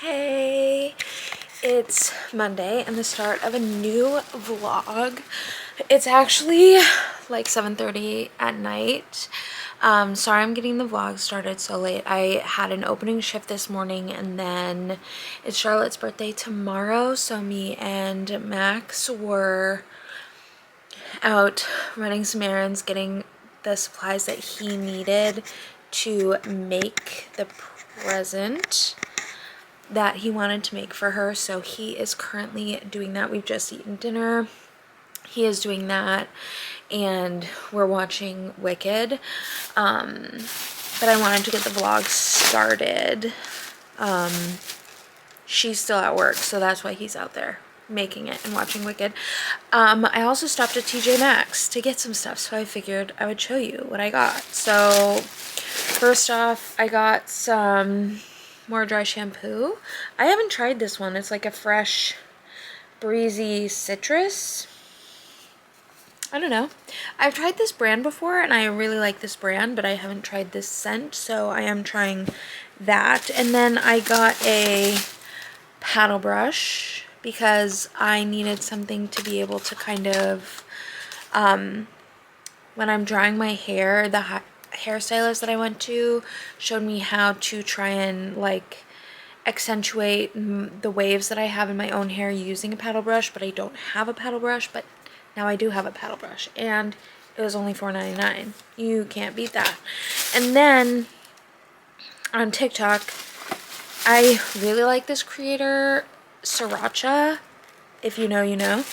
Hey, it's Monday and the start of a new vlog. It's actually like 7:30 at night. Sorry I'm getting the vlog started so late. I had an opening shift this morning and then it's Charlotte's birthday tomorrow, so me and Max were out running some errands, getting the supplies that he needed to make the present that he wanted to make for her. So he is currently doing that. We've just eaten dinner. He is doing that and we're watching Wicked. But I wanted to get the vlog started. She's still at work, so that's why he's out there making it and watching Wicked. I also stopped at TJ Maxx to get some stuff, so I figured I would show you what I got. So first off, I got some more dry shampoo. I haven't tried this one. It's like a fresh, breezy citrus. I don't know. I've tried this brand before and I really like this brand, but I haven't tried this scent, so I am trying that. And then I got a paddle brush because I needed something to be able to kind of, when I'm drying my hair, the hairstylist that I went to showed me how to try and like accentuate the waves that I have in my own hair using a paddle brush, but I don't have a paddle brush. But now I do have a paddle brush and it was only $4.99. You can't beat that. And then on TikTok, I really like this creator, Sriracha. If you know, you know.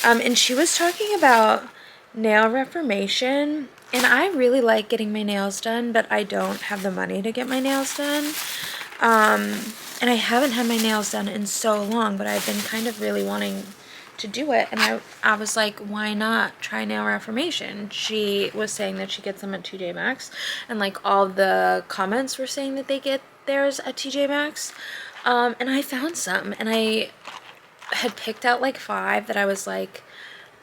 And she was talking about nail reformation, and I really like getting my nails done, but I don't have the money to get my nails done. And I haven't had my nails done in so long, but I've been kind of really wanting to do it, and I was like, why not try nail reformation? She was saying that she gets them at TJ Maxx, and like all the comments were saying that they get theirs at TJ Maxx. And I found some, and I had picked out like 5 that I was like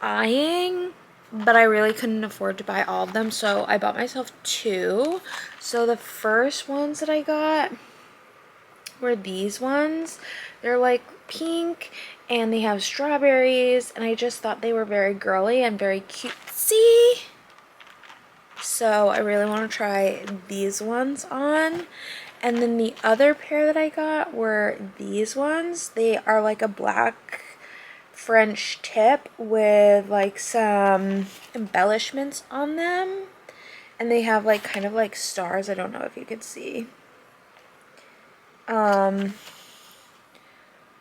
eyeing, but I really couldn't afford to buy all of them, so I bought myself 2. So the first ones that I got were these ones. They're like pink and they have strawberries, and I just thought they were very girly and very cutesy. So I really want to try these ones on. And then the other pair that I got were these ones. They are like a black French tip with like some embellishments on them. And they have like kind of like stars. I don't know if you could see.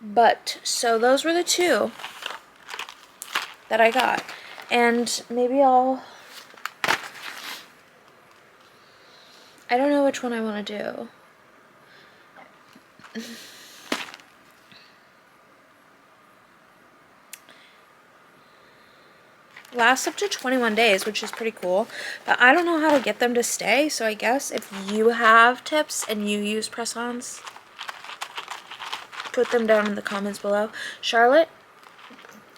But so those were the 2 that I got. And maybe I don't know which one I want to do. Lasts up to 21 days, which is pretty cool, but I don't know how to get them to stay, so I guess if you have tips and you use press-ons, put them down in the comments below. Charlotte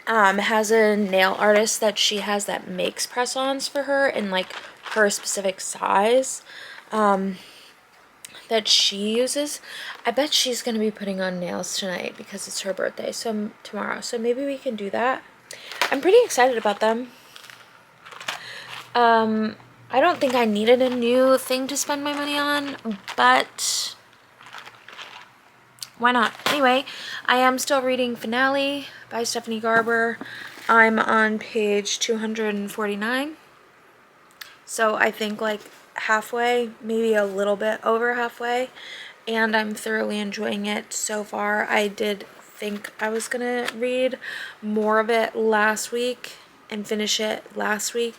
has a nail artist that she has that makes press-ons for her in like her specific size that she uses. I bet she's gonna be putting on nails tonight because it's her birthday, so tomorrow, so maybe we can do that. I'm pretty excited about them. I don't think I needed a new thing to spend my money on, but why not? Anyway, I am still reading Finale by Stephanie Garber. I'm on page 249. So I think like halfway, maybe a little bit over halfway, and I'm thoroughly enjoying it so far. I did think I was gonna read more of it last week and finish it last week,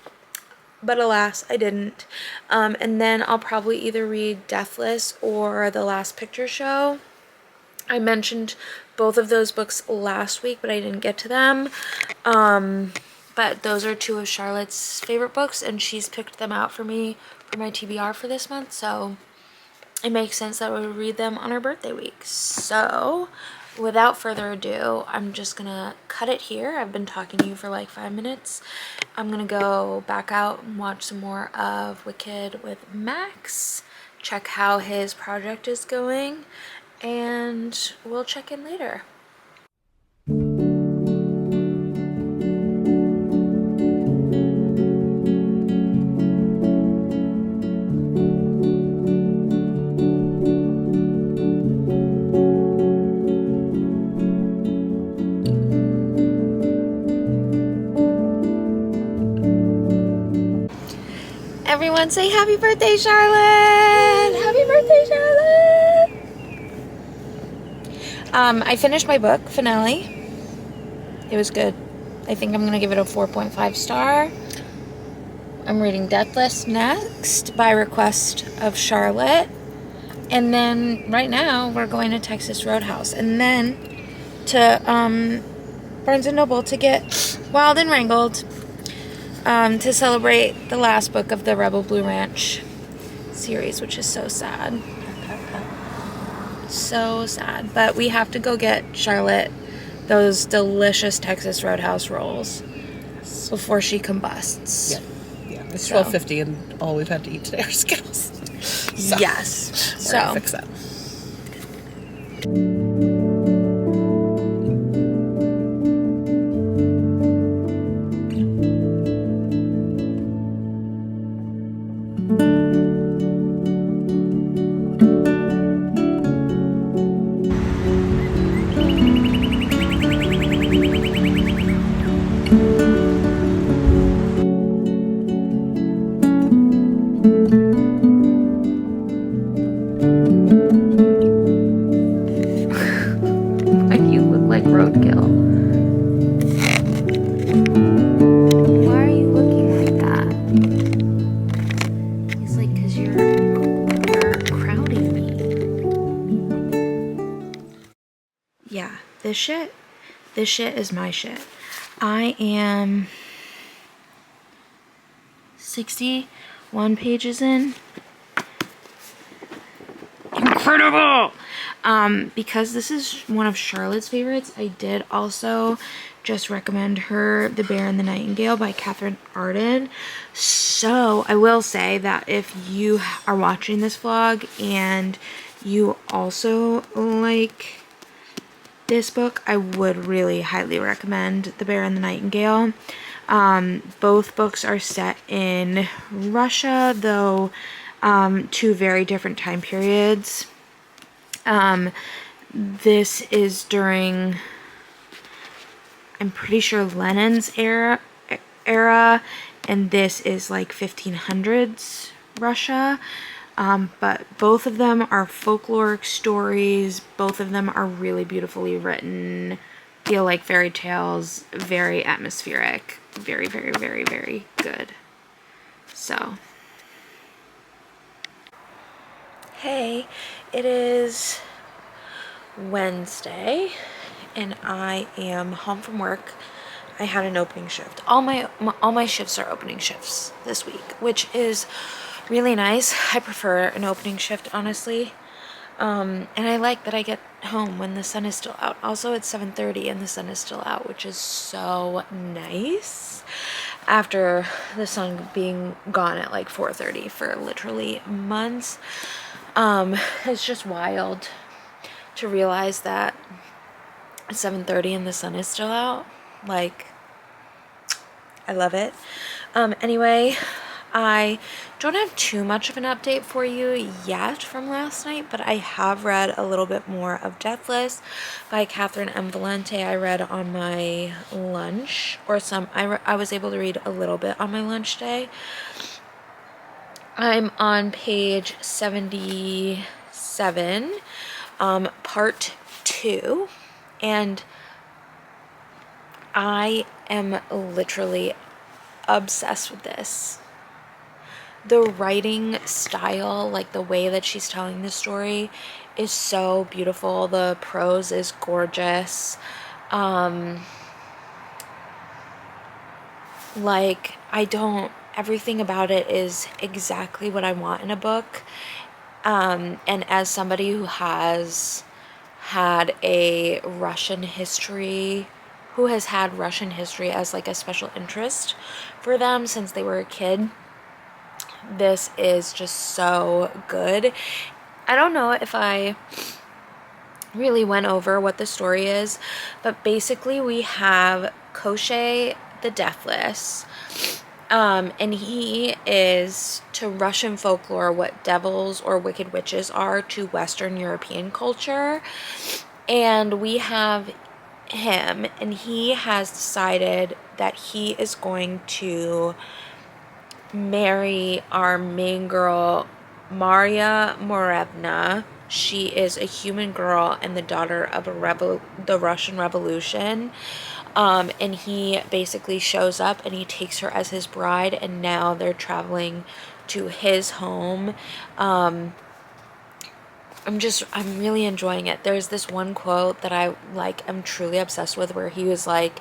but alas, I didn't. And then I'll probably either read Deathless or The Last Picture Show. I mentioned both of those books last week, but I didn't get to them. But those are 2 of Charlotte's favorite books, and she's picked them out for me for my TBR for this month, so it makes sense that we would read them on her birthday week. So without further ado, I'm just gonna cut it here. I've been talking to you for like 5 minutes. I'm gonna go back out and watch some more of Wicked with Max, check how his project is going, and we'll check in later. Everyone say happy birthday, Charlotte! Happy birthday, Charlotte! I finished my book, Finale. It was good. I think I'm gonna give it a 4.5 star. I'm reading Deathless next by request of Charlotte. And then right now we're going to Texas Roadhouse. And then to Barnes & Noble to get Wild and Wrangled. To celebrate the last book of the Rebel Blue Ranch series, which is so sad. So sad. But we have to go get Charlotte those delicious Texas Roadhouse rolls before she combusts. Yeah. It's 12:50 and all we've had to eat today are Skittles. So, yes. We're gonna fix that. You look like roadkill. Why are you looking like that? It's like, because you're crowding me. Yeah, this shit is my shit. I am 61 pages in. Incredible! Because this is one of Charlotte's favorites, I did also just recommend her The Bear and the Nightingale by Catherine Arden. So I will say that if you are watching this vlog and you also like this book, I would really highly recommend The Bear and the Nightingale. Both books are set in Russia, though two very different time periods. This is during, I'm pretty sure, Lenin's era, and this is like 1500s Russia. But both of them are folkloric stories. Both of them are really beautifully written, feel like fairy tales, very atmospheric, very, very, very, very good. So, hey, it is Wednesday and I am home from work. I had an opening shift. All my shifts are opening shifts this week, which is really nice. I prefer an opening shift, honestly. And I like that I get home when the sun is still out. Also, it's 7:30 and the sun is still out, which is so nice after the sun being gone at like 4:30 for literally months. It's just wild to realize that it's 7:30 and the sun is still out. Like, I love it. Anyway, I don't have too much of an update for you yet from last night, but I have read a little bit more of Deathless by Catherine M. Valente. I read on my lunch, or I was able to read a little bit on my lunch day. I'm on page 77, part 2, and I am literally obsessed with this. The writing style, like the way that she's telling the story, is so beautiful. The prose is gorgeous. Like, everything about it is exactly what I want in a book. And as somebody who has had Russian history as like a special interest for them since they were a kid, this is just so good. I don't know if I really went over what the story is, but basically we have Koschei the Deathless, and he is to Russian folklore what devils or wicked witches are to Western European culture. And we have him, and he has decided that he is going to marry our main girl, Maria Morevna. She is a human girl and the daughter of the Russian Revolution. And he basically shows up and he takes her as his bride, and now they're traveling to his home. I'm really enjoying it. There's this one quote that I like, I'm truly obsessed with, where he was like,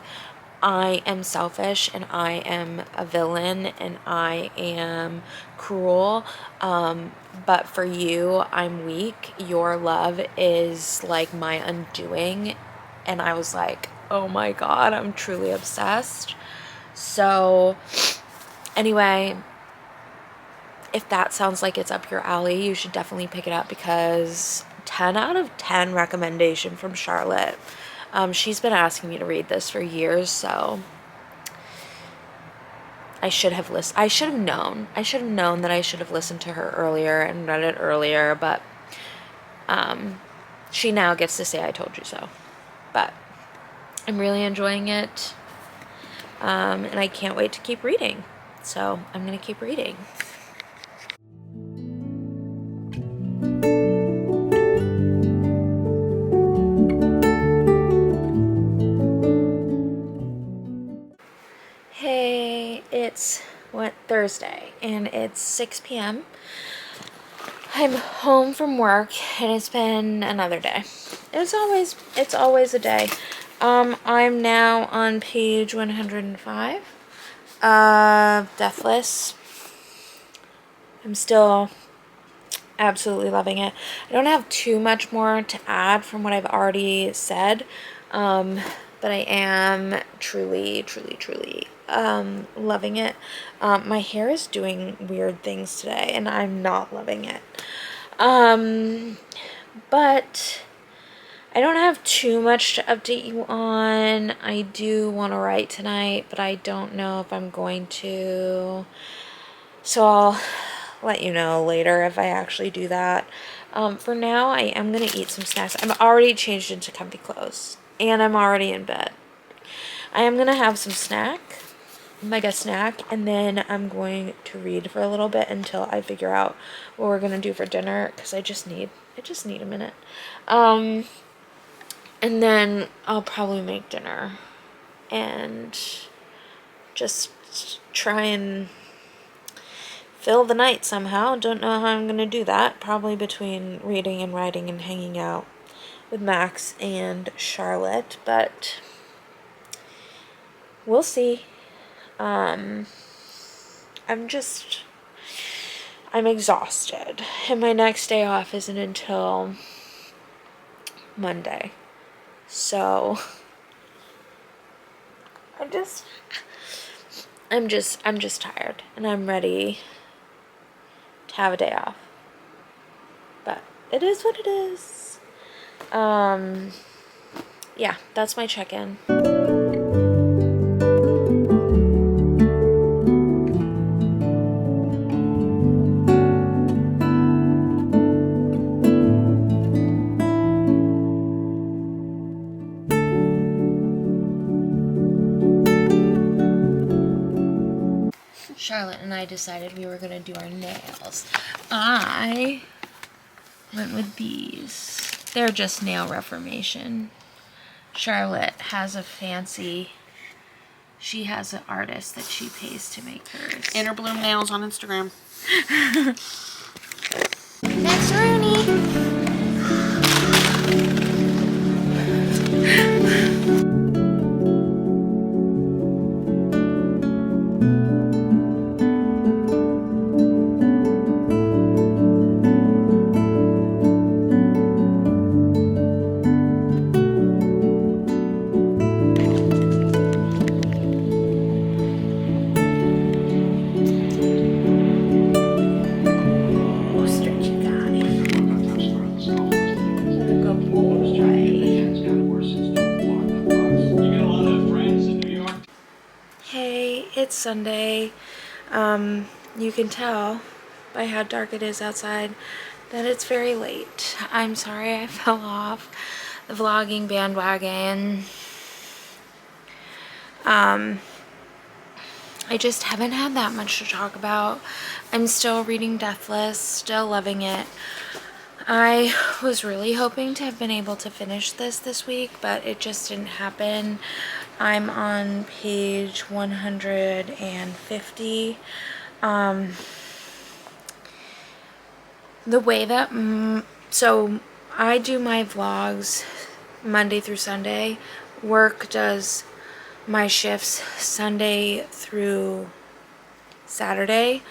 I am selfish and I am a villain and I am cruel. But for you, I'm weak. Your love is like my undoing. And I was like, oh my God, I'm truly obsessed. So anyway, if that sounds like it's up your alley, you should definitely pick it up, because 10 out of 10 recommendation from Charlotte. She's been asking me to read this for years, so I should have listened. I should have known that I should have listened to her earlier and read it earlier, but she now gets to say I told you so. But I'm really enjoying it, and I can't wait to keep reading. So I'm going to keep reading. Hey, it's Thursday, and it's 6 p.m. I'm home from work, and it's been another day. It's always a day. I'm now on page 105 of Deathless. I'm still absolutely loving it. I don't have too much more to add from what I've already said, but I am truly loving it. My hair is doing weird things today, and I'm not loving it. But I don't have too much to update you on. I do want to write tonight, but I don't know if I'm going to. So I'll let you know later if I actually do that. For now, I am going to eat some snacks. I'm already changed into comfy clothes, and I'm already in bed. I am going to have some snack, mega snack, and then I'm going to read for a little bit until I figure out what we're going to do for dinner, because I just need a minute. And then I'll probably make dinner and just try and fill the night somehow. Don't know how I'm going to do that. Probably between reading and writing and hanging out with Max and Charlotte, but we'll see. I'm exhausted, and my next day off isn't until Monday. So I'm just tired, and I'm ready to have a day off. But it is what it is. Yeah, that's my check-in. Charlotte and I decided we were going to do our nails. I went with these. They're just Nail Reformation. Charlotte has she has an artist that she pays to make hers. Inner Bloom Nails on Instagram. Next, Rooney. Oh, stretchy guy. it's Sunday. You can tell by how dark it is outside that it's very late. I'm sorry I fell off the vlogging bandwagon. I just haven't had that much to talk about. I'm still reading Deathless, still loving it. I was really hoping to have been able to finish this week, but it just didn't happen. I'm on page 150. The way that, so I do my vlogs Monday through Sunday. Work does my shifts Sunday through Saturday.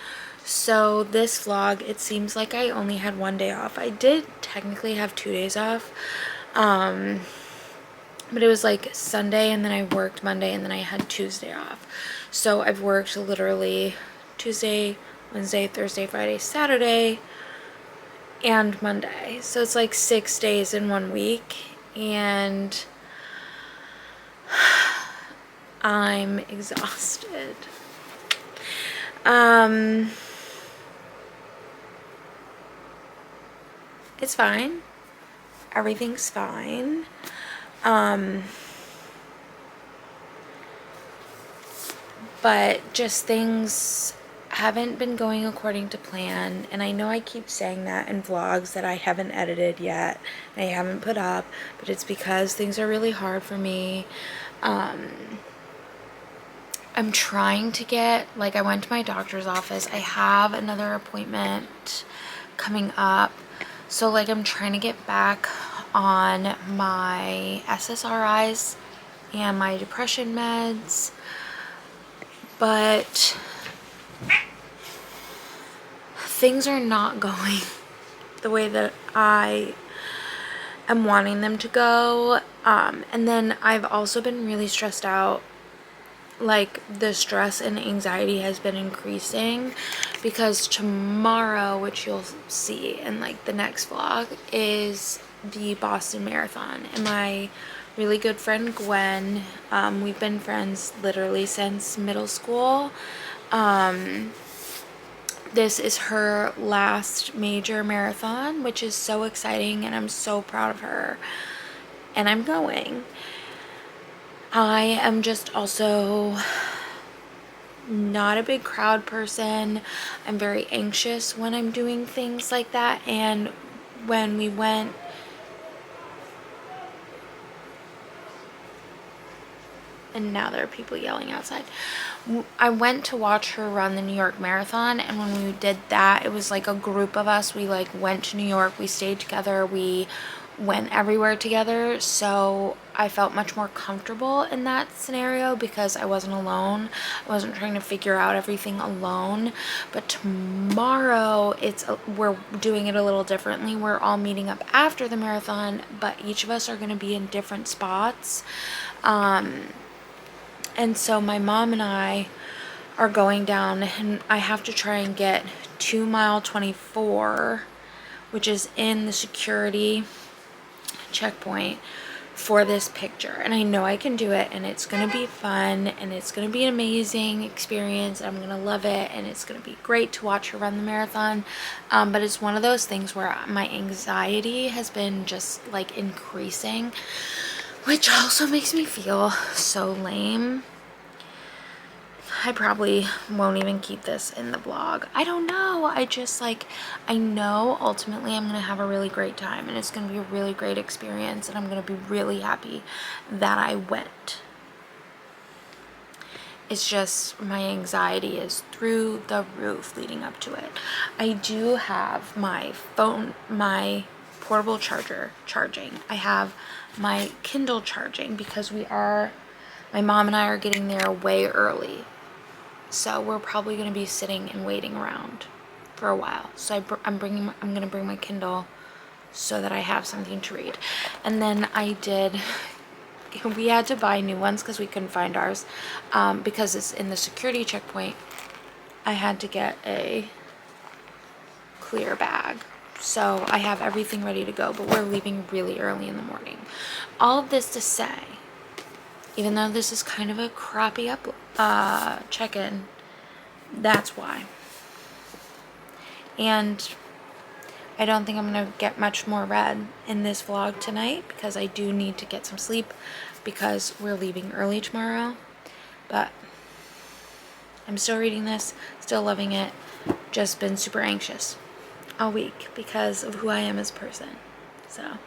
So this vlog, it seems like I only had one day off. I did technically have 2 days off. But it was like Sunday and then I worked Monday and then I had Tuesday off. So I've worked literally Tuesday, Wednesday, Thursday, Friday, Saturday, and Monday. So it's like 6 days in 1 week. And I'm exhausted. It's fine. Everything's fine. But just things haven't been going according to plan, and I know I keep saying that in vlogs that I haven't edited yet, I haven't put up, but it's because things are really hard for me. I'm trying to get, like, I went to my doctor's office. I have another appointment coming up. So, like, I'm trying to get back on my SSRIs and my depression meds. But things are not going the way that I am wanting them to go. And then I've also been really stressed out. Like, the stress and anxiety has been increasing because tomorrow, which you'll see in like the next vlog, is the Boston Marathon. And my really good friend Gwen, we've been friends literally since middle school. This is her last major marathon, which is so exciting, and I'm so proud of her. And I'm going. I am just also not a big crowd person. I'm very anxious when I'm doing things like that. And when we went, and now there are people yelling outside. I went to watch her run the New York Marathon, and when we did that, it was like a group of us. We like went to New York, we stayed together, we went everywhere together, so I felt much more comfortable in that scenario because I wasn't alone. I wasn't trying to figure out everything alone. But tomorrow we're doing it a little differently. We're all meeting up after the marathon, but each of us are going to be in different spots. And so my mom and I are going down, and I have to try and get 2 mile 24, which is in the security checkpoint, for this picture. And I know I can do it, and it's gonna be fun, and it's gonna be an amazing experience. I'm gonna love it, and it's gonna be great to watch her run the marathon. But it's one of those things where my anxiety has been just like increasing, which also makes me feel so lame. I probably won't even keep this in the vlog. I don't know. I just like, I know ultimately I'm going to have a really great time, and it's going to be a really great experience, and I'm going to be really happy that I went. It's just my anxiety is through the roof leading up to it. I do have my phone, my portable charger charging. I have my Kindle charging because my mom and I are getting there way early. So we're probably going to be sitting and waiting around for a while. So I'm going to bring my Kindle so that I have something to read. And then we had to buy new ones because we couldn't find ours. Because it's in the security checkpoint, I had to get a clear bag. So I have everything ready to go, but we're leaving really early in the morning. All of this to say, even though this is kind of a crappy check-in, that's why. And I don't think I'm gonna get much more read in this vlog tonight because I do need to get some sleep because we're leaving early tomorrow. But I'm still reading this, still loving it, just been super anxious all week because of who I am as a person. So